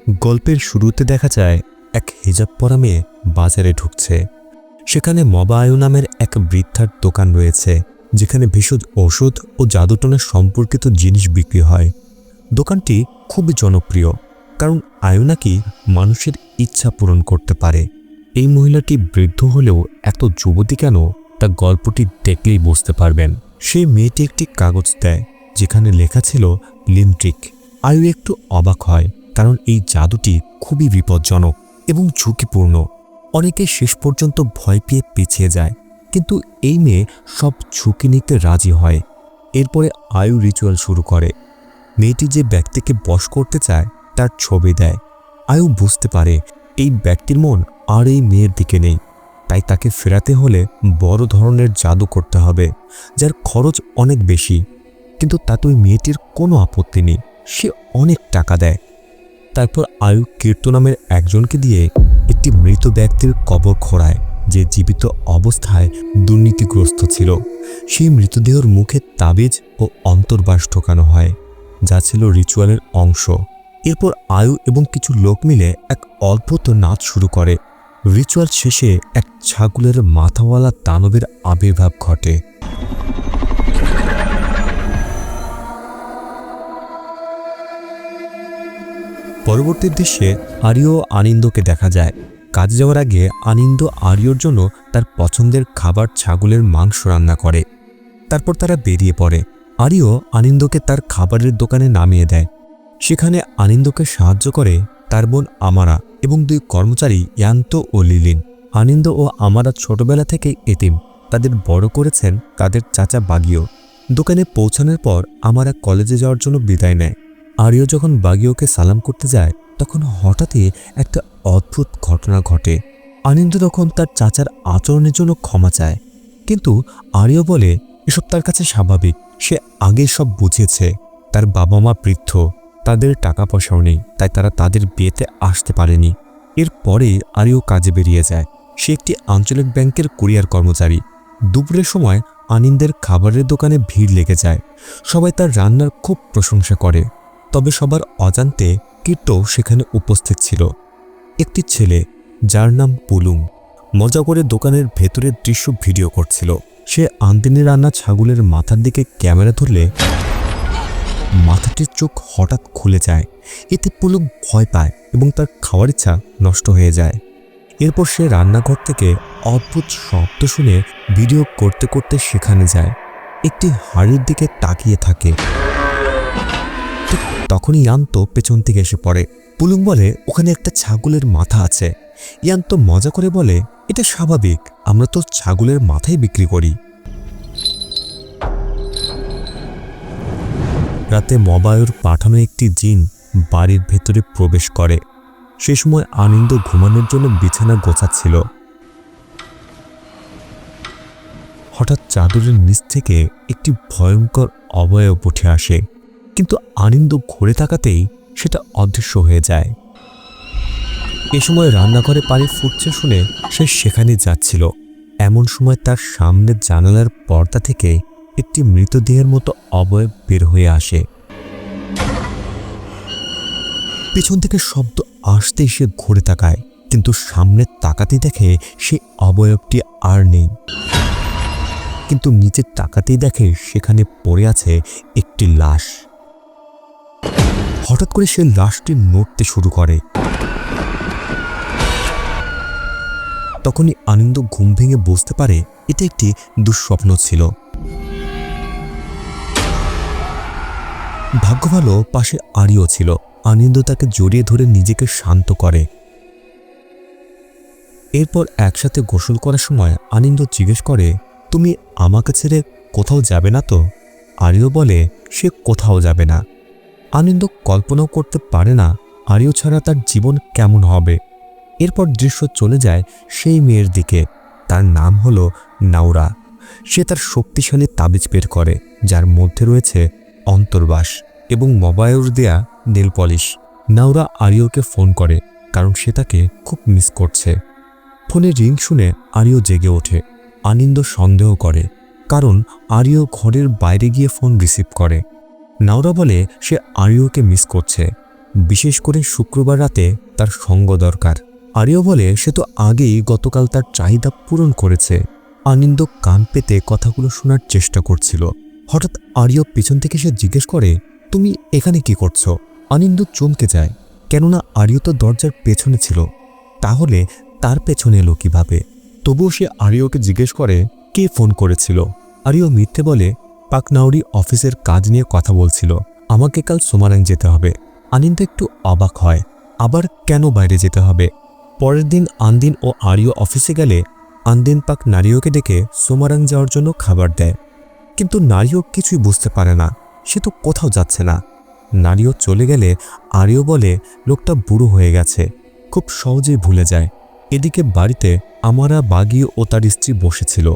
গল্পের শুরুতে দেখা যায় এক হিজাব পরা মেয়ে বাজারে ঢুকছে। সেখানে মবা আয়ু নামের এক বৃদ্ধার দোকান রয়েছে, যেখানে ভেষজ ওষুধ ও জাদুটনা সম্পর্কিত জিনিস বিক্রি হয়। দোকানটি খুবই জনপ্রিয়, কারণ আয়ু নাকি মানুষের ইচ্ছা পূরণ করতে পারে। এই মহিলাটি বৃদ্ধ হলেও এত যুবতী কেন, তা গল্পটি দেখলেই বুঝতে পারবেন। সেই মেয়েটি একটি কাগজ দেয়, যেখানে লেখা ছিল লিমট্রিক। আয়ু একটু অবাক হয়, কারণ এই জাদুটি খুবই বিপজ্জনক এবং ঝুঁকিপূর্ণ। অনেকে শেষ পর্যন্ত ভয় পেয়ে পিছিয়ে যায়, কিন্তু এই মেয়ে সব ঝুঁকি নিতে রাজি হয়। এরপরে আয়ু রিচুয়াল শুরু করে। মেয়েটি যে ব্যক্তিকে বশ করতে চায় তার ছবি দেয়। আয়ু বুঝতে পারে এই ব্যক্তির মন আর এই মেয়ের দিকে নেই, তাই তাকে ফেরাতে হলে বড় ধরনের জাদু করতে হবে, যার খরচ অনেক বেশি। কিন্তু তাতে ওই মেয়েটির কোনো আপত্তি নেই, সে অনেক টাকা দেয়। তারপর আয়ু কীর্ত নামের একজনকে দিয়ে একটি মৃত ব্যক্তির কবর খোঁড়ায়, যে জীবিত অবস্থায় দুর্নীতিগ্রস্ত ছিল। সেই মৃতদেহের মুখে তাবিজ ও অন্তর্বাস ঢোকানো হয়, যা ছিল রিচুয়ালের অংশ। এরপর আয়ু এবং কিছু লোক মিলে এক অদ্ভুত নাচ শুরু করে। রিচুয়াল শেষে এক ছাগলের মাথাওয়ালা দানবের আবির্ভাব ঘটে। পরবর্তী দৃশ্যে আরিয় ও আনন্দকে দেখা যায়। কাজে যাওয়ার আগে আনন্দ আরিয়র জন্য তার পছন্দের খাবার ছাগলের মাংস রান্না করে। তারপর তারা বেরিয়ে পড়ে। আরিয় আনন্দকে তার খাবারের দোকানে নামিয়ে দেয়। সেখানে আনন্দকে সাহায্য করে তার বোন আমারা এবং দুই কর্মচারী ইয়ান্ত ও লিলিন। আনন্দ ও আমারা ছোটবেলা থেকেই এতিম, তাদের বড় করেছেন তাদের চাচা বাগিও। দোকানে পৌঁছানোর পর আমারা কলেজে যাওয়ার জন্য বিদায় নেয়। আরিয় যখন বাগিওকে সালাম করতে যায়, তখন হঠাৎই একটা অদ্ভুত ঘটনা ঘটে। আনন্দ তখন তার চাচার আচরণের জন্য ক্ষমা চায়, কিন্তু আরিয় বলে এসব তার কাছে স্বাভাবিক। সে আগে সব বুঝেছে। তার বাবা মা বৃদ্ধ, তাদের টাকা পয়সাও নেই, তাই তারা তাদের বিয়েতে আসতে পারেনি। এরপরে আরিয় কাজে বেরিয়ে যায়। সে একটি আঞ্চলিক ব্যাংকের কুরিয়ার কর্মচারী। দুপুরের সময় আনন্দের খাবারের দোকানে ভিড় লেগে যায়। সবাই তার রান্নার খুব প্রশংসা করে, তবে সবার অজান্তে কীর্ত সেখানে উপস্থিত ছিল। একটি ছেলে, যার নাম পুলুং, মজা করে দোকানের ভেতরের দৃশ্য ভিডিও করছিল। সে আন্দিনে রান্না ছাগলের মাথার দিকে ক্যামেরা ধরলে মাথাটির চোখ হঠাৎ খুলে যায়। এতে পুলুং ভয় পায় এবং তার খাওয়ার ইচ্ছা নষ্ট হয়ে যায়। এরপর সে রান্নাঘর থেকে অদ্ভুত শব্দ শুনে ভিডিও করতে করতে সেখানে যায়। একটি হাড়ির দিকে তাকিয়ে থাকে। ঠিক তখনই ইয়ান্ত পেছন থেকে এসে পড়ে। পুলুং বলে ওখানে একটা ছাগলের মাথা আছে। ইয়ান্ত মজা করে বলে, এটা স্বাভাবিক, আমরা তো ছাগলের মাথাই বিক্রি করি। রাতে মবায়ুর পাঠানো একটি জিন বাড়ির ভেতরে প্রবেশ করে। সে সময় আনন্দ ঘুমানোর জন্য বিছানা গোছাচ্ছিল। হঠাৎ চাদরের নিচ থেকে একটি ভয়ঙ্কর অবয়ব উঠে আসে, কিন্তু আনন্দ ঘুরে তাকাতেই সেটা অদৃশ্য হয়ে যায়। এ সময় রান্নাঘরে পানি ফুটছে শুনে সে সেখানে যাচ্ছিল। এমন সময় তার সামনের জানালার পর্দা থেকে একটি মৃতদেহের মতো অবয়ব বের হয়ে আসে। পেছন থেকে শব্দ আসতেই সে ঘুরে তাকায়, কিন্তু সামনে তাকাতেই দেখে সে অবয়বটি আর নেই। কিন্তু নিচে তাকাতেই দেখে সেখানে পড়ে আছে একটি লাশ। হঠাৎ করে সে লাশটি নড়তে শুরু করে। তখনই আনন্দ ঘুম ভেঙে বুঝতে পারে এটা একটি দুঃস্বপ্ন ছিল। ভাগ্য ভালো পাশে আরিও ছিল। আনন্দ তাকে জড়িয়ে ধরে নিজেকে শান্ত করে। এরপর একসাথে গোসল করার সময় আনন্দ জিজ্ঞেস করে, তুমি আমাকে ছেড়ে কোথাও যাবে না তো? আরিও বলে সে কোথাও যাবে না। আনন্দ কল্পনাও করতে পারে না আরিও ছাড়া তার জীবন কেমন হবে। এরপর দৃশ্য চলে যায় সেই মেয়ের দিকে। তার নাম হলো নাউরা। সে তার শক্তিশালী তাবিজ বের করে, যার মধ্যে রয়েছে অন্তর্বাস এবং মবায়ুর দেয়া নেল পলিশ। নাউরা আরিওকে ফোন করে, কারণ সে তাকে খুব মিস করছে। ফোনে রিং শুনে আরিও জেগে ওঠে। আনন্দ সন্দেহ করে, কারণ আরিও ঘরের বাইরে গিয়ে ফোন রিসিভ করে। নাউরা বলে সে আরিওকে মিস করছে। বিশেষ করে শুক্রবার রাতে তার সঙ্গ দরকার। আরিও বলে সে তো আগেই গতকাল তার চাহিদা পূরণ করেছে। আনন্দ কান পেতে কথাগুলো শোনার চেষ্টা করছিল। হঠাৎ আরিও পিছন থেকে সে জিজ্ঞেস করে, তুমি এখানে কি করছো? আনন্দ চমকে যায়, কেননা আরিও তো দরজার পেছনে ছিল। তাহলে তার পেছনে এলো কিভাবে? তবুও সে আরিওকে জিজ্ঞেস করে, কে ফোন করেছিল? আরিও মিথ্যে বলে, পাকনাউরি অফিসের কাজ নিয়ে কথা বলছিল, আমাকে কাল সোমারাং যেতে হবে। আনন্দ একটু অবাক হয়, আবার কেন বাইরে যেতে হবে? পরের দিন আন্দিন ও আরিও অফিসে গেলে আন্দিন পাক নারিওকে ডেকে সোমারাং যাওয়ার জন্য খাবার দেয়। কিন্তু নারিও কিছুই বুঝতে পারে না, সে তো কোথাও যাচ্ছে না। নারিও চলে গেলে আরিও বলে লোকটা বুড়ো হয়ে গেছে, খুব সহজেই ভুলে যায়। এদিকে বাড়িতে আমারা, বাগিও ও তার স্ত্রী বসেছিল।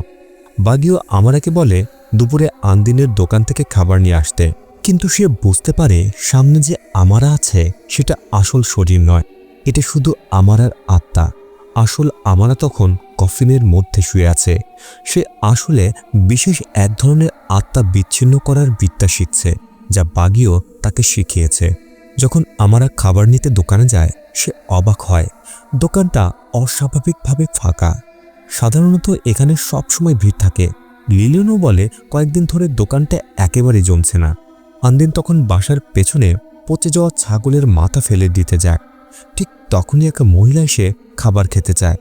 বাগিও আমারাকে বলে দুপুরে আন্দিনের দোকান থেকে খাবার নিয়ে আসতে, কিন্তু সে বুঝতে পারে সামনে যে আমারা আছে সেটা আসল শরীর নয়, এটা শুধু আমারার আত্মা। আসল আমারা তখন কফিনের মধ্যে শুয়ে আছে। সে আসলে বিশেষ এক ধরনের আত্মা বিচ্ছিন্ন করার বিদ্যা শিখছে, যা বাগিও তাকে শিখিয়েছে। যখন আমারা খাবার নিতে দোকানে যায়, সে অবাক হয়, দোকানটা অস্বাভাবিকভাবে ফাঁকা। সাধারণত এখানে সবসময় ভিড় থাকে। লিলিনও বলে কয়েকদিন ধরে দোকানটা একেবারেই জমছে না। আন্দিন তখন বাসার পেছনে পচে যাওয়া ছাগলের মাথা ফেলে দিতে যায়। ঠিক তখনই এক মহিলা এসে খাবার খেতে চায়।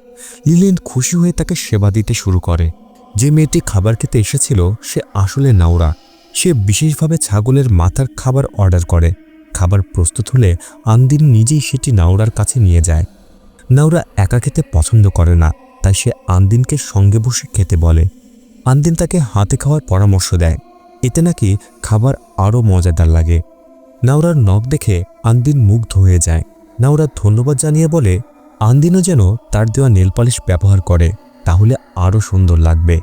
লিলিন খুশি হয়ে তাকে সেবা দিতে শুরু করে। যে মেয়েটি খাবার খেতে এসেছিল সে আসলে নাওরা। সে বিশেষভাবে ছাগলের মাথার খাবার অর্ডার করে। খাবার প্রস্তুত হলে আন্দিন নিজেই সেটি নাওরার কাছে নিয়ে যায়। নাওরা একা খেতে পছন্দ করে না, তাই সে আন্দিনকে সঙ্গে বসে খেতে বলে। আন্দিন তাকে হাতে খাওয়ার পরামর্শ দেয়, এতে নাকি খাবার আরও মজাদার লাগে। নাওরার নখ দেখে আন্দিন মুগ্ধ হয়ে যায়। নাওরা ধন্যবাদ জানিয়ে বলে আন্দিনও যেন তার দেওয়া নেল পালিশ ব্যবহার করে, তাহলে আরও সুন্দর লাগবে।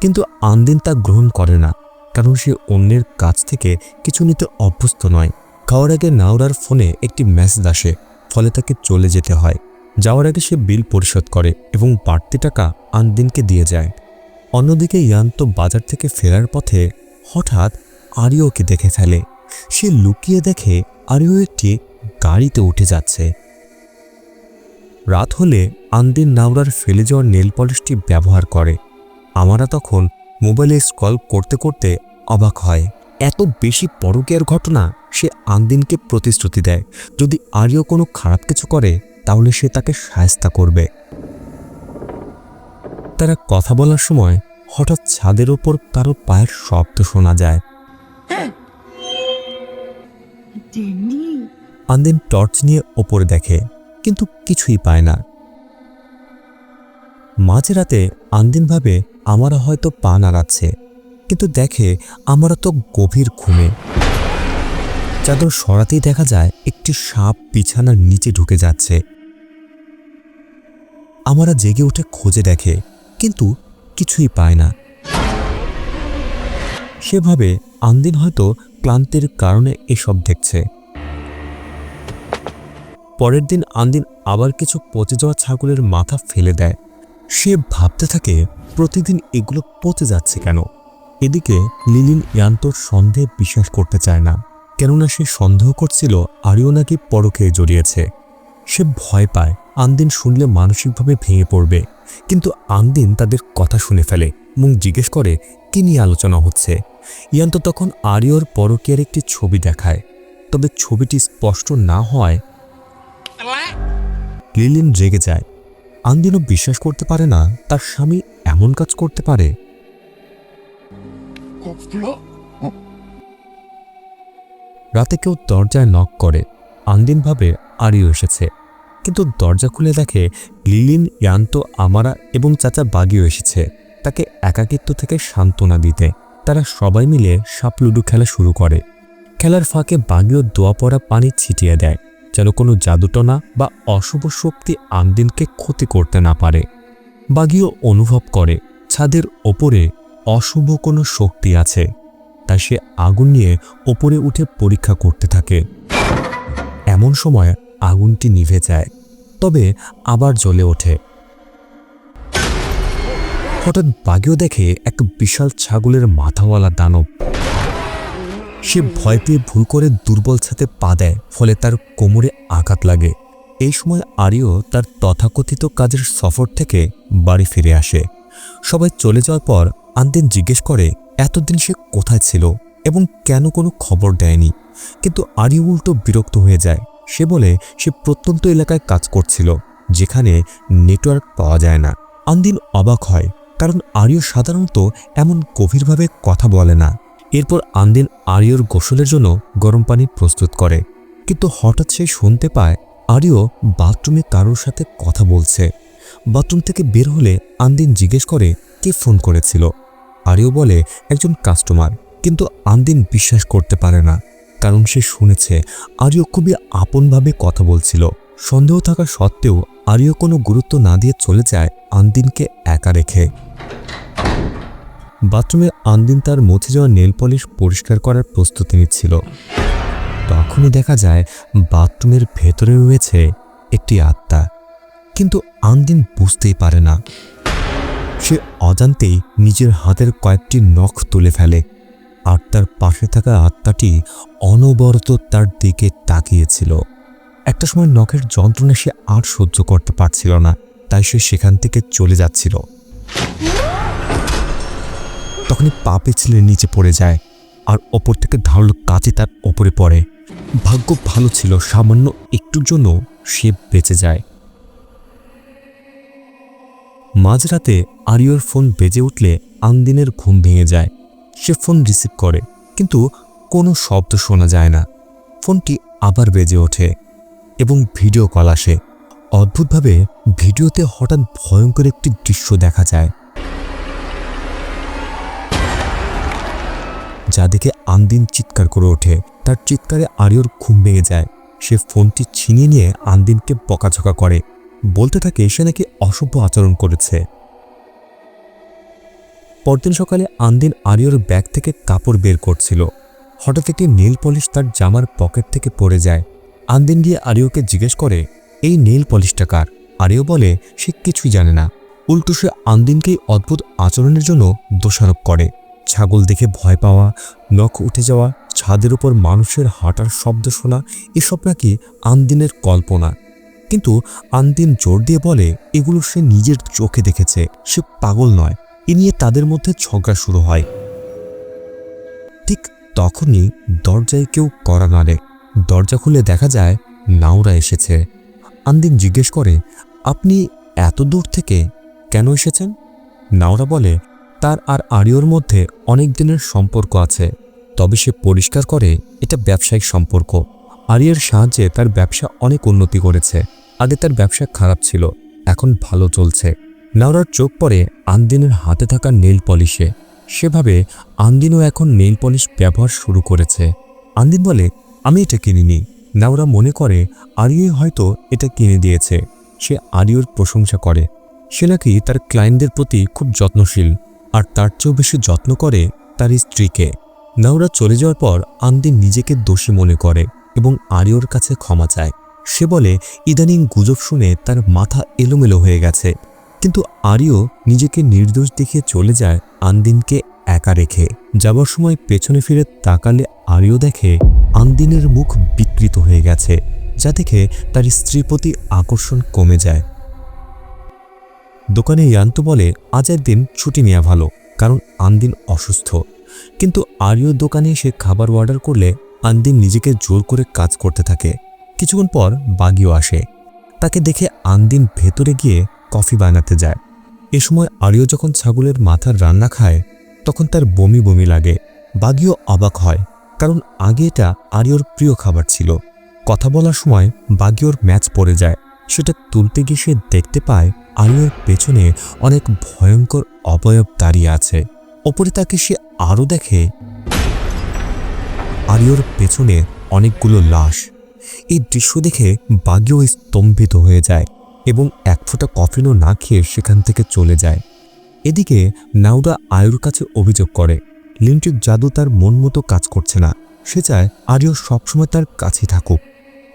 কিন্তু আন্দিন তা গ্রহণ করে না, কারণ সে অন্যের কাছ থেকে কিছু নিতে অভ্যস্ত নয়। খাওয়ার আগে নাওরার ফোনে একটি মেসেজ আসে, ফলে তাকে চলে যেতে হয়। যাওয়ার আগে সে বিল পরিশোধ করে এবং বাড়তি টাকা আন্দিনকে দিয়ে যায়। অন্যদিকে ইয়ান্ত বাজার থেকে ফেরার পথে হঠাৎ আরিওকে দেখে ফেলে। সে লুকিয়ে দেখে আরিও একটি গাড়িতে উঠে যাচ্ছে। রাত হলে আন্দিন নাওরার ফেলে যাওয়ার নেল পলিশটি ব্যবহার করে। আমারা তখন মোবাইলে স্ক্রল করতে করতে অবাক হয়, এত বেশি পরকীয়ার ঘটনা। সে আন্দিনকে প্রতিশ্রুতি দেয়, যদি আরিও কোনো খারাপ কিছু করে তাহলে সে তাকে শায়েস্তা করবে। তারা কথা বলার সময় হঠাৎ ছাদের ওপর কারো পায়ের শব্দ শোনা যায়। আন্দিন টর্চ নিয়ে ওপরে দেখে, কিন্তু কিছুই পায় না। মাঝরাতে আন্দিন ভাবে আমারা হয়তো পা নাড়াচ্ছে, কিন্তু দেখে আমরা তো গভীর ঘুমে। চাদর সরাতেই দেখা যায় একটি সাপ বিছানার নিচে ঢুকে যাচ্ছে। আমরা জেগে উঠে খোঁজে দেখে, কিন্তু কিছুই পায় না। সেভাবে আন্দিন হয়তো ক্লান্তির কারণে এসব দেখছে। পরের দিন আন্দিন আবার কিছু পচে যাওয়া ছাগলের মাথা ফেলে দেয়। সে ভাবতে থাকে প্রতিদিন এগুলো পচে যাচ্ছে কেন। এদিকে লিলিন ইয়ান্তর সন্দেহে বিশ্বাস করতে চায় না, কেননা সে সন্দেহ করছিল আরিও নাকি পরকে জড়িয়েছে। সে ভয় পায় আন্দিন শুনলে মানসিকভাবে ভেঙে পড়বে, কিন্তু আন্দিন তাদের কথা শুনে ফেলে এবং জিজ্ঞেস করে কি নিয়ে আলোচনা হচ্ছে। ইয়ান্ত তখন আরিওর পরকীয়ার একটি ছবি দেখায়, তবে ছবিটি স্পষ্ট না হয় লিলিন রেগে যায়। আন্দিনও বিশ্বাস করতে পারে না তার স্বামী এমন কাজ করতে পারে। রাতে কেউ দরজায় নক করে। আন্দিন ভাবে আরিও এসেছে, কিন্তু দরজা খুলে দেখে লিলিন, ইয়ান্ত, আমারা এবং চাচা বাগিও এসেছে তাকে একাকিত্ব থেকে সান্ত্বনা দিতে। তারা সবাই মিলে সাপ লুডু খেলা শুরু করে। খেলার ফাঁকে বাগিও দোয়া পড়া পানি ছিটিয়ে দেয়, যেন কোনো জাদুটনা বা অশুভ শক্তি আন্দিনকে ক্ষতি করতে না পারে। বাগিও অনুভব করে ছাদের ওপরে অশুভ কোনো শক্তি আছে, তাই সে আগুন নিয়ে ওপরে উঠে পরীক্ষা করতে থাকে। এমন সময় আগুনটি নিভে যায়, তবে আবার জ্বলে ওঠে। হঠাৎ বাগিও দেখে এক বিশাল ছাগলের মাথাওয়ালা দানব। সে ভয় পেয়ে ভুল করে দুর্বল ছাদে পা দেয়, ফলে তার কোমরে আঘাত লাগে। এই সময় আরিও তার তথাকথিত কাজের সফর থেকে বাড়ি ফিরে আসে। সবাই চলে যাওয়ার পর আন্দিন জিজ্ঞেস করে এতদিন সে কোথায় ছিল এবং কেন কোনো খবর দেয়নি। কিন্তু আরিও উল্টো বিরক্ত হয়ে যায়। সে বলে সে প্রত্যন্ত এলাকায় কাজ করছিল, যেখানে নেটওয়ার্ক পাওয়া যায় না। আন্দিন অবাক হয়, কারণ আরিও সাধারণত এমন গভীরভাবে কথা বলে না। এরপর আন্দিন আরিওর গোসলের জন্য গরম পানি প্রস্তুত করে, কিন্তু হঠাৎ সে শুনতে পায় আরিও বাথরুমে কারোর সাথে কথা বলছে। বাথরুম থেকে বের হলে আন্দিন জিজ্ঞেস করে কে ফোন করেছিল। আরিও বলে একজন কাস্টমার, কিন্তু আন্দিন বিশ্বাস করতে পারে না, কারণ সে শুনেছে আরিও খুবই আপনভাবে কথা বলছিল। সন্দেহ থাকা সত্ত্বেও আরিও কোনো গুরুত্ব না দিয়ে চলে যায় আন্দিনকে একা রেখে। বাথরুমে আন্দিন তার মুছে যাওয়া নেল পলিশ পরিষ্কার করার প্রস্তুতি নিচ্ছিল। তখনই দেখা যায় বাথরুমের ভেতরে রয়েছে একটি আত্মা, কিন্তু আন্দিন বুঝতেই পারে না। সে অজান্তেই নিজের হাতের কয়েকটি নখ তুলে ফেলে, আর তার পাশে থাকা আত্মাটি অনবরত তার দিকে তাকিয়েছিল। একটা সময় নখের যন্ত্রণা সে আর সহ্য করতে পারছিল না, তাই সে সেখান থেকে চলে যাচ্ছিল। তখনই পা পিছলে নিচে পড়ে যায়, আর ওপর থেকে ধারালো কাঁচি তার ওপরে পড়ে। ভাগ্য ভালো ছিল, সামান্য একটুর জন্য সে বেঁচে যায়। মাঝরাতে আরিওর ফোন বেজে উঠলে আন্দিনের ঘুম ভেঙে যায়। সে ফোন রিসিভ করে, কিন্তু কোনো শব্দ শোনা যায় না। ফোনটি আবার বেজে ওঠে এবং ভিডিও কল আসে। অদ্ভুতভাবে ভিডিওতে হঠাৎ ভয়ঙ্কর একটি দৃশ্য দেখা যায়, যা দেখে আন্দিন চিৎকার করে ওঠে। তার চিৎকারে আরিওর ঘুম ভেঙে যায়। সে ফোনটি ছিনিয়ে নিয়ে আন্দিনকে বকাঝকা করে, বলতে থাকে সে নাকি অসভ্য আচরণ করেছে। পরদিন সকালে আন্দিন আরিওর ব্যাগ থেকে কাপড় বের করছিল। হঠাৎ একটি নেল পলিশ তার জামার পকেট থেকে পড়ে যায়। আন্দিন গিয়ে আরিওকে জিজ্ঞেস করে এই নেল পলিশটা কার। আরিও বলে সে কিছুই জানে না। উল্টো সে আন্দিনকেই অদ্ভুত আচরণের জন্য দোষারোপ করে। ছাগল দেখে ভয় পাওয়া, নখ উঠে যাওয়া, ছাদের উপর মানুষের হাঁটার শব্দ শোনা, এসব নাকি আন্দিনের কল্পনা। কিন্তু আন্দিন জোর দিয়ে বলে এগুলো সে নিজের চোখে দেখেছে, সে পাগল নয়। এ নিয়ে তাদের মধ্যে ঝগড়া শুরু হয়। ঠিক তখনই দরজায় কেউ কড়া নাড়ে। দরজা খুলে দেখা যায় নাওরা এসেছে। আন্দিন জিজ্ঞেস করে আপনি এত দূর থেকে কেন এসেছেন? নাওরা বলে তার আর আরিওর মধ্যে অনেক দিনের সম্পর্ক আছে, তবে সে পরিষ্কার করে এটা ব্যবসায়িক সম্পর্ক। আরিওর সাহায্যে তার ব্যবসা অনেক উন্নতি করেছে। আগে তার ব্যবসা খারাপ ছিল, এখন ভালো চলছে। নাওরার চোখ পড়ে আন্দিনের হাতে থাকা নেল পলিশে। সেভাবে আন্দিনও এখন নেল পলিশ ব্যবহার শুরু করেছে। আন্দিন বলে আমি এটা কিনিনি। নাওরা মনে করে আরিওই হয়তো এটা কিনে দিয়েছে। সে আরিওর প্রশংসা করে, সে নাকি তার ক্লায়েন্টদের প্রতি খুব যত্নশীল, আর তার চেয়েও বেশি যত্ন করে তার স্ত্রীকে। নাওরা চলে যাওয়ার পর আন্দিন নিজেকে দোষী মনে করে এবং আরিওর কাছে ক্ষমা চায়। সে বলে ইদানিং গুজব শুনে তার মাথা এলোমেলো হয়ে গেছে। কিন্তু আরিও নিজেকে নির্দোষ দেখিয়ে চলে যায় আন্দিনকে একা রেখে। যাবার সময় পেছনে ফিরে তাকালে আরিও দেখে আন্দিনের মুখ বিকৃত হয়ে গেছে, যা দেখে তার স্ত্রীর প্রতি আকর্ষণ কমে যায়। দোকানে ইয়ান্তু বলে আজ একদিন ছুটি নেওয়া ভালো, কারণ আন্দিন অসুস্থ। কিন্তু আরিও দোকানে এসে খাবার অর্ডার করলে আন্দিন নিজেকে জোর করে কাজ করতে থাকে। কিছুক্ষণ পর বাগিও আসে। তাকে দেখে আন্দিন ভেতরে গিয়ে কফি বানাতে যায়। এ সময় আরিও যখন ছাগলের মাথার রান্না খায় তখন তার বমি বমি লাগে। বাগিও অবাক হয়, কারণ আগে এটা আরিওর প্রিয় খাবার ছিল। কথা বলার সময় বাগিওর ম্যাচ পড়ে যায়। সেটা তুলতে গিয়ে সে দেখতে পায় আরিওর পেছনে অনেক ভয়ঙ্কর অবয়ব দাঁড়িয়ে আছে। ওপরে তাকে সে আরও দেখে আরিওর পেছনে অনেকগুলো লাশ। এই দৃশ্য দেখে বাগিও স্তম্ভিত হয়ে যায় এবং এক ফোঁটা কফিনও না খেয়ে সেখান থেকে চলে যায়। এদিকে নাওরা আয়ুর কাছে অভিযোগ করে লিন্টির জাদু তার মন মতো কাজ করছে না। সে চায় আরিও সবসময় তার কাছে থাকুক।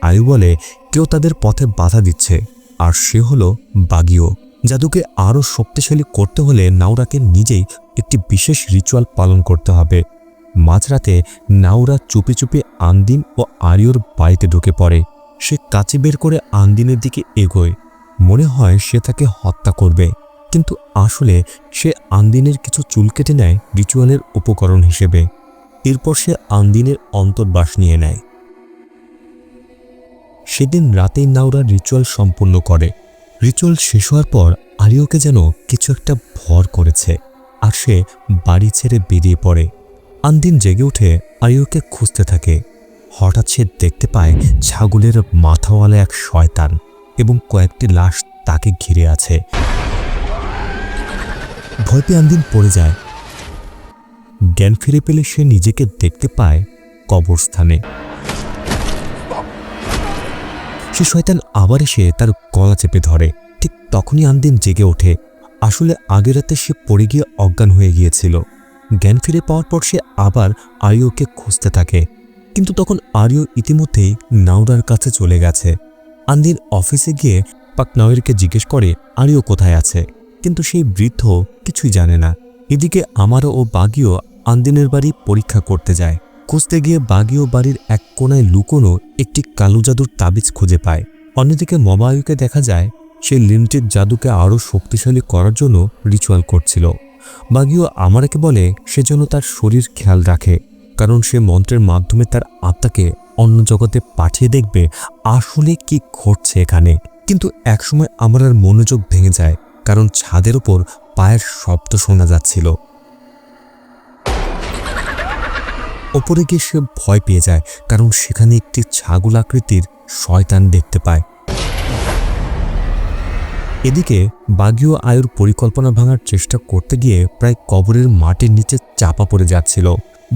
আয়ু বলে কেউ তাদের পথে বাধা দিচ্ছে, আর সে হলো বাগিও। জাদুকে আরও শক্তিশালী করতে হলে নাওরাকে নিজেই একটি বিশেষ রিচুয়াল পালন করতে হবে। মাঝরাতে নাওরা চুপি চুপি আন্দিন ও আরিয়র বাড়িতে ঢুকে পড়ে। সে কাঁচি বের করে আন্দিনের দিকে এগোয়। মনে হয় সে তাকে হত্যা করবে, কিন্তু আসলে সে আন্দিনের কিছু চুল কেটে নেয় রিচুয়ালের উপকরণ হিসেবে। এরপর সে আন্দিনের অন্তর্বাস নিয়ে নেয়। সেদিন রাতেই নাওরা রিচুয়াল সম্পূর্ণ করে। রিচুয়াল শেষ হওয়ার পর আরিওকে যেন কিছু একটা ভর করেছে, আর সে বাড়ি ছেড়ে বেরিয়ে পড়ে। আন্দিন জেগে উঠে আরিওকে খুঁজতে থাকে। হঠাৎ সে দেখতে পায় ছাগলের মাথাওয়ালা এক শয়তান এবং কয়েকটি লাশ তাকে ঘিরে আছে। ভয় পেয়ে আন্দিন পড়ে যায়। জ্ঞান ফিরে পেলে সে নিজেকে দেখতে পায় কবরস্থানে। সে শয়তান আবার এসে তার গলা চেপে ধরে। ঠিক তখনই আন্দিন জেগে ওঠে। আসলে আগের রাতে সে পড়ে গিয়ে অজ্ঞান হয়ে গিয়েছিল। জ্ঞান ফিরে পাওয়ার পর সে আবার আরিওকে খুঁজতে থাকে, কিন্তু তখন আরিও ইতিমধ্যেই নাওরার কাছে চলে গেছে। আন্দিন অফিসে গিয়ে পাকনাওয়েরকে জিজ্ঞেস করে আরিও কোথায় আছে, কিন্তু সেই বৃদ্ধ কিছুই জানে না। এদিকে আমারও ও বাগিও আন্দিনের বাড়ি পরীক্ষা করতে যায়। খুঁজতে গিয়ে বাগিও বাড়ির এক কোনায় লুকোনো একটি কালো জাদুর তাবিজ খুঁজে পায়। অন্যদিকে মবায়ুকে দেখা যায় সে লিনটির জাদুকে আরও শক্তিশালী করার জন্য রিচুয়াল করছিল। বাগিও আমারাকে বলে সে যেন তার শরীর খেয়াল রাখে, কারণ সে মন্ত্রের মাধ্যমে তার আত্মাকে অন্য জগতে পাঠিয়ে দেখবে আসলে কি ঘটছে এখানে। কিন্তু একসময় আমারার মনোযোগ ভেঙে যায়, কারণ ছাদের ওপর পায়ের শব্দ শোনা যাচ্ছিল। ওপরে গিয়ে সে ভয় পেয়ে যায়, কারণ সেখানে একটি ছাগল আকৃতির শয়তান দেখতে পায়। এদিকে বাগিও আয়ুর পরিকল্পনা ভাঙার চেষ্টা করতে গিয়ে প্রায় কবরের মাটির নিচে চাপা পড়ে যাচ্ছিল।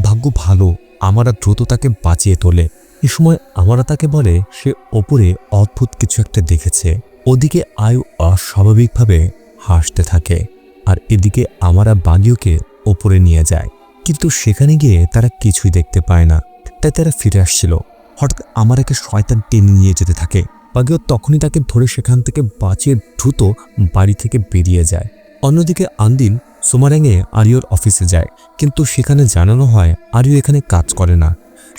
ভাগ্য ভালো, আমারা দ্রুত তাকে বাঁচিয়ে তোলে। এ সময় আমারা তাকে বলে সে ওপরে অদ্ভুত কিছু একটা দেখেছে। ওদিকে আয়ু অস্বাভাবিকভাবে হাসতে থাকে, আর এদিকে আমারা বাগিওকে ওপরে নিয়ে যায়, কিন্তু সেখানে গিয়ে তারা কিছুই দেখতে পায় না। তাই তারা ফিরে আসছিল। হঠাৎ আমারাকে শয়তান টেনে নিয়ে যেতে থাকে। বাগিও তখনই তাকে ধরে সেখান থেকে বাঁচিয়ে দ্রুত বাড়ি থেকে বেরিয়ে যায়। অন্যদিকে আন্দিন সোমারাঙে আরিওর অফিসে যায়, কিন্তু সেখানে জানানো হয় আরিও এখানে কাজ করে না।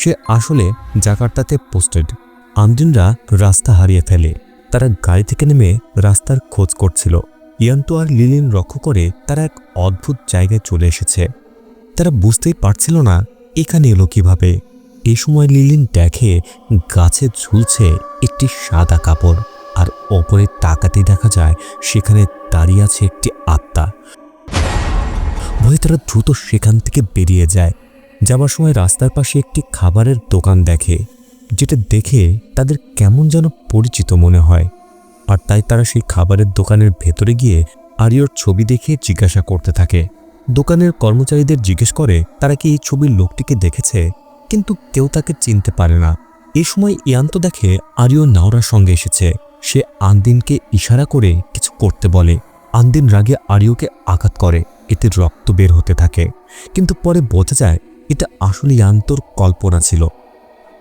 সে আসলে জাকার্তাতে পোস্টেড। আন্দিনরা রাস্তা হারিয়ে ফেলে। তারা গাড়ি থেকে নেমে রাস্তার খোঁজ করছিল। ইয়ান্তো আর লিলিন লক্ষ্য করে তারা এক অদ্ভুত জায়গায় চলে এসেছে। তারা বুঝতেই পারছিল না এখানে এলো কিভাবে। এই সময় লিলিন দেখে গাছে ঝুলছে একটি সাদা কাপড়, আর ওপরে তাকাতে দেখা যায় সেখানে দাঁড়িয়ে আছে একটি আত্মা। ভয়ে তারা দ্রুত সেখান থেকে বেরিয়ে যায়। যাবার সময় রাস্তার পাশে একটি খাবারের দোকান দেখে, যেটা দেখে তাদের কেমন যেন পরিচিত মনে হয়। আর তাই তারা সেই খাবারের দোকানের ভেতরে গিয়ে আরিওর ছবি দেখে জিজ্ঞাসা করতে থাকে। দোকানের কর্মচারীদের জিজ্ঞেস করে তারা কি এই ছবির লোকটিকে দেখেছে, কিন্তু কেউ তাকে চিনতে পারে না। এই সময় ইয়ান্তো দেখে আরিও নাওরার সঙ্গে এসেছে। সে আন্দিনকে ইশারা করে কিছু করতে বলে। আন্দিন রাগে আরিওকে আঘাত করে, এতে রক্ত বের হতে থাকে, কিন্তু পরে বোঝা যায় এটা আসলে ইয়ান্তোর কল্পনা ছিল।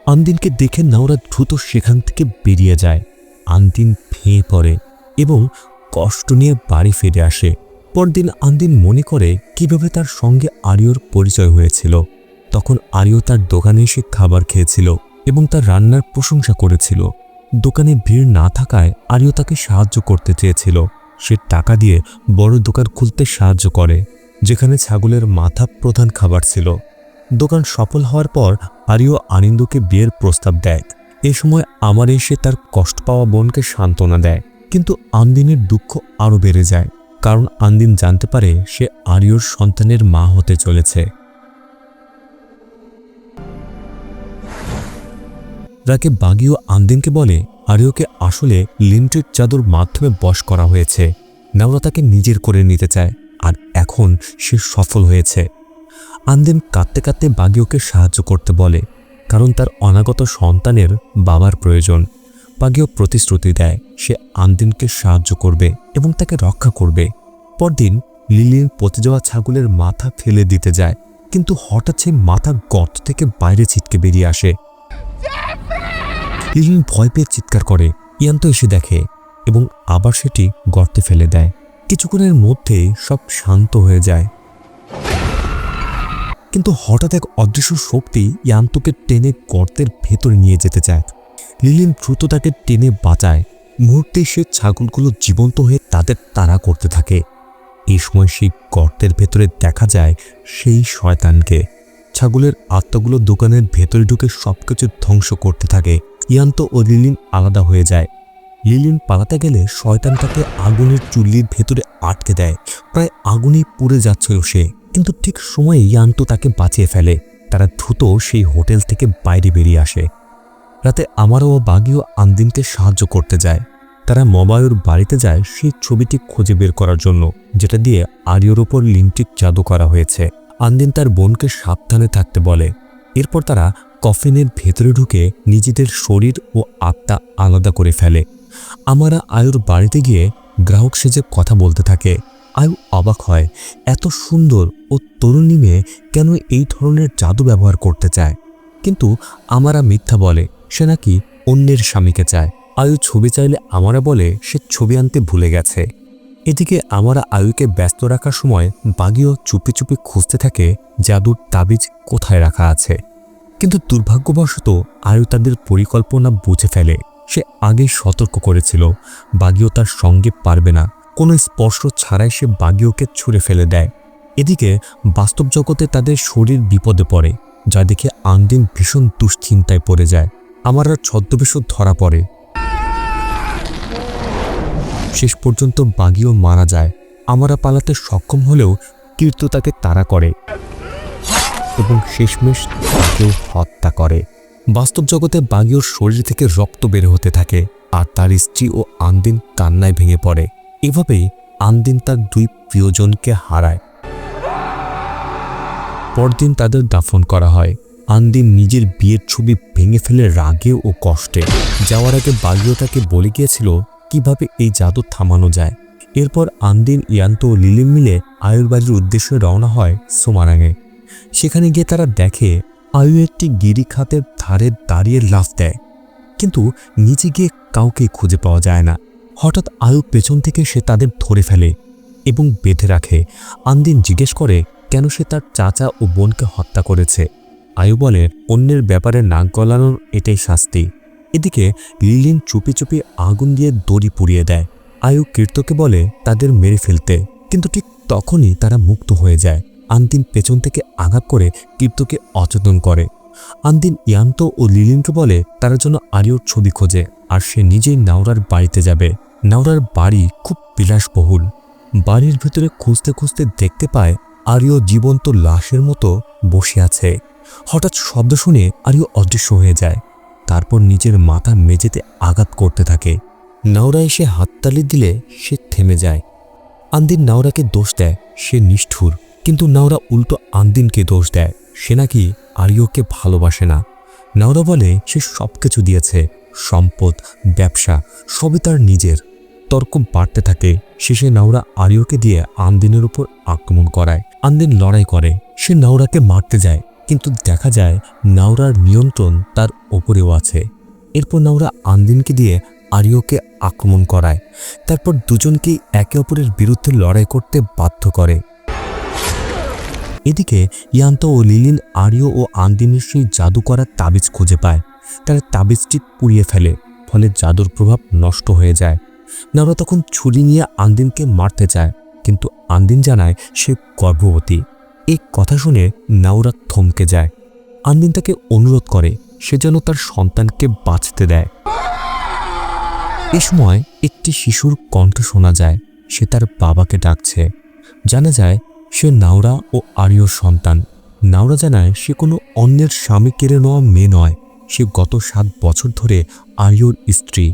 আন্দিনকে দেখে নাওরা দ্রুত সেখান থেকে বেরিয়ে যায়। আন্দিন ভেঙে পড়ে এবং কষ্ট নিয়ে বাড়ি ফিরে আসে। পরদিন আন্দিন মনে করে কিভাবে তার সঙ্গে আরিওর পরিচয় হয়েছিল। তখন আরিও তার দোকানে এসে খাবার খেয়েছিল এবং তার রান্নার প্রশংসা করেছিল। দোকানে ভিড় না থাকায় আরিও তাকে সাহায্য করতে চেয়েছিল। সে টাকা দিয়ে বড় দোকান খুলতে সাহায্য করে, যেখানে ছাগলের মাথা প্রধান খাবার ছিল। দোকান সফল হওয়ার পর আরিও আনন্দকে বিয়ের প্রস্তাব দেয়। এ সময় আমার এসে তার কষ্ট পাওয়া বোনকে সান্ত্বনা দেয়, কিন্তু আন্দিনের দুঃখ আরও বেড়ে যায়, কারণ আন্দিন জানতে পারে সে আরিওর সন্তানের মা হতে চলেছে। রাকে বাগিও আন্দিনকে বলে আরিওকে আসলে লিনটির জাদুর মাধ্যমে বশ করা হয়েছে। নাওরা তাকে নিজের করে নিতে চায়, আর এখন সে সফল হয়েছে। আন্দিন কাঁদতে কাঁদতে বাগিওকে সাহায্য করতে বলে, কারণ তার অনাগত সন্তানের বাবার প্রয়োজন। বাগিও প্রতিশ্রুতি দেয় সে আন্দিনকে সাহায্য করবে এবং তাকে রক্ষা করবে। পরদিন লিলিন পচে যাওয়া ছাগলের মাথা ফেলে দিতে যায়, কিন্তু হঠাৎ সেই মাথা গর্ত থেকে বাইরে ছিটকে বেরিয়ে আসে। লিলিন ভয় পেয়ে চিৎকার করে। ইয়ান্তো এসে দেখে এবং আবার সেটি গর্তে ফেলে দেয়। কিছুক্ষণের মধ্যেই সব শান্ত হয়ে যায়, কিন্তু হঠাৎ এক অদৃশ্য শক্তি ইয়ান্তকে টেনে গর্তের ভেতরে নিয়ে যেতে চায়। লিলিন দ্রুত তাকে টেনে বাঁচায়। মুহূর্তেই সে ছাগলগুলো জীবন্ত হয়ে তাদের তাড়া করতে থাকে। এই সময় সেই গর্তের ভেতরে দেখা যায় সেই শয়তানকে। ছাগলের আত্মাগুলো দোকানের ভেতরে ঢুকে সবকিছু ধ্বংস করতে থাকে। ইয়ান্ত ও লিলিন আলাদা হয়ে যায়। লিলিন পালাতে গেলে শয়তান তাকে আগুনের চুল্লির ভেতরে আটকে দেয়। প্রায় আগুনেই পুড়ে যাচ্ছিল সে, কিন্তু ঠিক সময়ে ইয়ান্ত তাকে বাঁচিয়ে ফেলে। তারা দ্রুত সেই হোটেল থেকে বাইরে বেরিয়ে আসে। রাতে আমারও ও বাগিও আন্দিনকে সাহায্য করতে যায়। তারা মবায়ুর বাড়িতে যায় সেই ছবিটি খুঁজে বের করার জন্য, যেটা দিয়ে আরিওর ওপর লিঙ্কটিক জাদু করা হয়েছে। আন্দিন তার বোনকে সাবধানে থাকতে বলে। এরপর তারা কফিনের ভেতরে ঢুকে নিজেদের শরীর ও আত্মা আলাদা করে ফেলে। আমারা আয়ুর বাড়িতে গিয়ে গ্রাহক সেজে কথা বলতে থাকে। আয়ু অবাক হয়, এত সুন্দর ও তরুণী মেয়ে কেন এই ধরনের জাদু ব্যবহার করতে চায়। কিন্তু আমারা মিথ্যা বলে সে নাকি অন্যের স্বামীকে চায়। আয়ু ছবি চাইলে আমারা বলে সে ছবি আনতে ভুলে গেছে। এদিকে আমরা আয়ুকে ব্যস্ত রাখার সময় বাগিও চুপি চুপি খুঁজতে থাকে জাদুর তাবিজ কোথায় রাখা আছে। কিন্তু দুর্ভাগ্যবশত আয়ু তাদের পরিকল্পনা বুঝে ফেলে। সে আগেই সতর্ক করেছিল বাগিও তার সঙ্গে পারবে না। কোনো স্পর্শ ছাড়াই সে বাগিওকে ছুঁড়ে ফেলে দেয়। এদিকে বাস্তব জগতে তাদের শরীর বিপদে পড়ে, যা দেখে আন্দিন ভীষণ দুশ্চিন্তায় পড়ে যায়। আমার ছদ্মবেশও ধরা পড়ে। শেষ পর্যন্ত বাগিও মারা যায়। আমরা পালাতে সক্ষম হলেও কীর্ত তাকে তাড়া করে এবং শেষমেশ তাকেও হত্যা করে। বাস্তব জগতে বাগিওর শরীর থেকে রক্ত বের হতে থাকে আর তার স্ত্রী ও আন্দিন কান্নায় ভেঙে পড়ে। এভাবেই আন্দিন তার দুই প্রিয়জনকে হারায়। পরদিন তাদের দাফন করা হয়। আন্দিন নিজের বিয়ের ছবি ভেঙে ফেলে রাগে ও কষ্টে। যাওয়ার আগে বাগিও তাকে বলে গিয়েছিল কিভাবে এই জাদু থামানো যায়। এরপর আন্দিন, ইয়ান্ত ও লিলিন মিলে আয়ুর বাড়ির উদ্দেশ্যে রওনা হয় সোমারাঙে। সেখানে গিয়ে তারা দেখে আয়ু একটি গিরিখাতের ধারে দাঁড়িয়ে লাফ দেয়, কিন্তু নিচে গিয়ে কাউকেই খুঁজে পাওয়া যায় না। হঠাৎ আয়ু পেছন থেকে সে তাদের ধরে ফেলে এবং বেঁধে রাখে। আন্দিন জিজ্ঞেস করে কেন সে তার চাচা ও বোনকে হত্যা করেছে। আয়ু বলে অন্যের ব্যাপারে নাক গলানোর এটাই শাস্তি। এদিকে লিলিন চুপি চুপি আগুন দিয়ে দড়ি পুড়িয়ে দেয়। আয়ু কীর্তকে বলে তাদের মেরে ফেলতে, কিন্তু ঠিক তখনই তারা মুক্ত হয়ে যায়। আন্দিন পেছন থেকে আঘাত করে কীর্তকে অচেতন করে। আন্দিন ইয়ান্ত ও লিলিনকে বলে তার জন্য আরিওর ছবি খোঁজে, আর সে নিজেই নাওরার বাড়িতে যাবে। নাওরার বাড়ি খুব বিলাসবহুল। বাড়ির ভিতরে খুঁজতে খুঁজতে দেখতে পায় আরিও জীবন্ত লাশের মতো বসে আছে। হঠাৎ শব্দ শুনে আরিও অদৃশ্য হয়ে যায়। তারপর নিজের মাথা মেঝেতে আঘাত করতে থাকে। নাওরা এসে হাততালি দিলে সে থেমে যায়। আন্দিন নাওরাকে দোষ দেয় সে নিষ্ঠুর, কিন্তু নাওরা উল্টো আন্দিনকে দোষ দেয় সে নাকি আরিওকে ভালোবাসে না। নাওরা বলে সে সবকিছু দিয়েছে, সম্পদ, ব্যবসা, সবই তার নিজের। তর্ক বাড়তে থাকে। শেষে নাওরা আরিওকে দিয়ে আন্দিনের উপর আক্রমণ করায়। আন্দিন লড়াই করে, সে নাওরাকে মারতে যায়, কিন্তু দেখা যায় নাওরার নিয়ন্ত্রণ তার ওপরেও আছে। এরপর নাওরা আন্দিনকে দিয়ে আরিওকে আক্রমণ করায়। তারপর দুজনকেই একে অপরের বিরুদ্ধে লড়াই করতে বাধ্য করে। এদিকে ইয়ান্ত ও লিলিন আরিও ও আন্দিনের সেই জাদু করার তাবিজ খুঁজে পায়। তারা তাবিজটি পুড়িয়ে ফেলে, ফলে জাদুর প্রভাব নষ্ট হয়ে যায়। নাওরা তখন ছুরি নিয়ে আন্দিনকে মারতে চায়, কিন্তু আন্দিন জানায় সে গর্ভবতী। এই কথা শুনে নাওরা থমকে যায়। আন্দিন তাকে অনুরোধ করে সে যেন তার সন্তানকে বাঁচতে দেয়। এ সময় একটি শিশুর কণ্ঠ শোনা যায়। সে তার বাবাকে ডাকছে। জানা যায় সে নাওরা ও আরিওর সন্তান। নাওরা জানায় সে কোনো অন্যের স্বামী কেড়ে নেওয়া মেয়ে নয়, সে গত 7 বছর ধরে আরিওর স্ত্রী।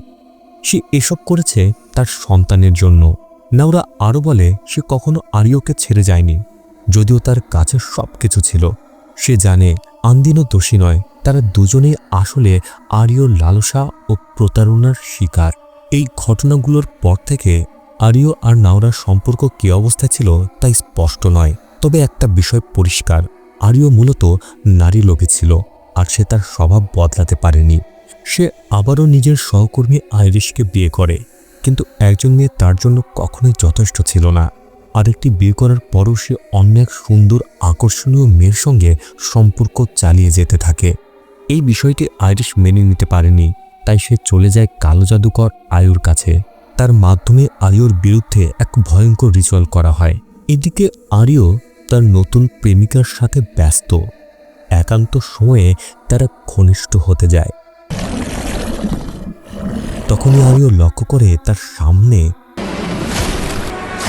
সে এসব করেছে তার সন্তানের জন্য। নাওরা আরও বলে সে কখনো আরিওকে ছেড়ে যায়নি, যদিও তার কাছে সব কিছু ছিল। সে জানে আন্দিনও দোষী নয়, তারা দুজনেই আসলে আরিওর লালসা ও প্রতারণার শিকার। এই ঘটনাগুলোর পর থেকে আরিও আর নাওরার সম্পর্ক কী অবস্থায় ছিল তা স্পষ্ট নয়। তবে একটা বিষয় পরিষ্কার, আরিও মূলত নারী লোভী ছিল, আর সে তার স্বভাব বদলাতে পারেনি। সে আবারও নিজের সহকর্মী আইরিশকে বিয়ে করে, কিন্তু একজন মেয়ে তার জন্য কখনোই যথেষ্ট ছিল না। আরেকটি বিয়ে করার পরও সে অন্য এক সুন্দর আকর্ষণীয় মেয়ের সঙ্গে সম্পর্ক চালিয়ে যেতে থাকে। এই বিষয়টি আইরিশ মেনে নিতে পারেনি, তাই সে চলে যায় কালো জাদুকর আয়ুর কাছে। তার মাধ্যমে আয়ুর বিরুদ্ধে এক ভয়ঙ্কর রিচুয়াল করা হয়। এদিকে আরিও তার নতুন প্রেমিকার সাথে ব্যস্ত। একান্ত সময়ে তারা ঘনিষ্ঠ হতে যায়। তখনই আরিও লক্ষ্য করে তার সামনে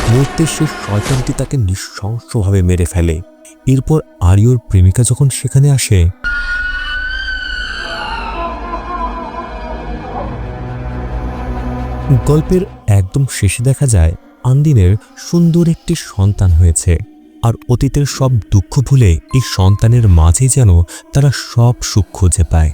মুহূর্তে সে শয়তানটি তাকে নৃশংসভাবে মেরে ফেলে। এরপর আরিওর প্রেমিকা যখন সেখানে আসে, গল্পের একদম শেষে দেখা যায় আন্দিনের সুন্দর একটি সন্তান হয়েছে। আর অতীতের সব দুঃখ ভুলে এই সন্তানের মাঝেই যেন তারা সব সুখ খুঁজে পায়।